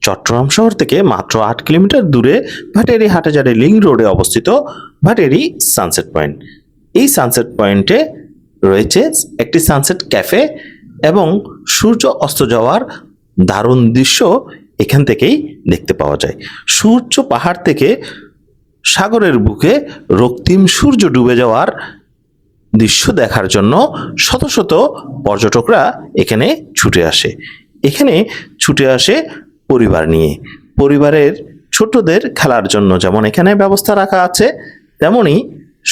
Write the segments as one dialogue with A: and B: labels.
A: চট্টগ্রাম শহর থেকে মাত্র ৮ কিলোমিটার দূরে ভাটিয়ারি হাটাজারি লিংক রোডে অবস্থিত ভাটিয়ারি সানসেট পয়েন্ট। এই সানসেট পয়েন্টে রয়েছে একটি সানসেট ক্যাফে এবং সূর্য অস্ত যাওয়ার দারুণ দৃশ্য এখান থেকেই দেখতে পাওয়া যায়। সূর্য পাহাড় থেকে সাগরের বুকে রক্তিম সূর্য ডুবে যাওয়ার দৃশ্য দেখার জন্য শত শত পর্যটকরা এখানে ছুটে আসে। এখানে ছুটে আসে পরিবার নিয়ে, পরিবারের ছোটদের খেলার জন্য যেমন এখানে ব্যবস্থা রাখা আছে, তেমনি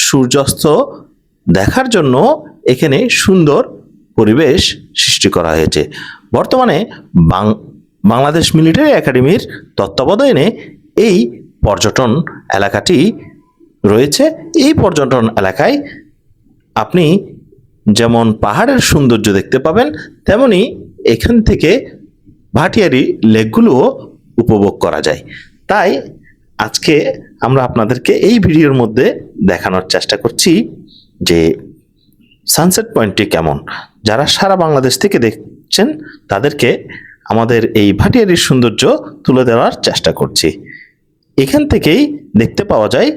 A: সূর্যাস্ত দেখার জন্য এখানে সুন্দর পরিবেশ সৃষ্টি করা হয়েছে। বর্তমানে বাংলাদেশ মিলিটারি একাডেমির তত্ত্বাবধানে এই পর্যটন এলাকাটি রয়েছে। এই পর্যটন এলাকায় আপনি যেমন পাহাড়ের সৌন্দর্য দেখতে পাবেন, তেমনি এখান থেকে ভাটিয়ারি লেকগুলোও উপভোগ করা যায়। তাই আজকে আমরা আপনাদেরকে এই ভিডিওর মধ্যে দেখানোর চেষ্টা করছি যে সানসেট পয়েন্টটি কেমন। যারা সারা বাংলাদেশ থেকে দেখছেন তাদেরকে আমাদের এই ভাটিয়ারির সৌন্দর্য তুলে দেওয়ার চেষ্টা করছি। এখান থেকেই দেখতে পাওয়া যায়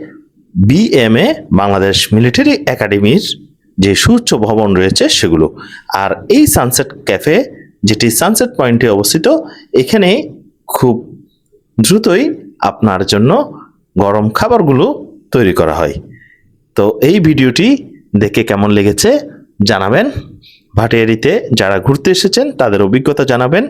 A: বিএমএ বাংলাদেশ মিলিটারি একাডেমির যে সুউচ্চ ভবন রয়েছে সেগুলো। আর এই সানসেট ক্যাফে যেটি সানসেট পয়েন্টে অবস্থিত, এখানে খুব দ্রুতই আপনার জন্য গরম খাবারগুলো তৈরি করা হয়। তো এই ভিডিওটি দেখে কেমন লেগেছে জানাবেন। ভাটিয়ারিতে যারা ঘুরতে এসেছেন তাদের অভিজ্ঞতা জানাবেন।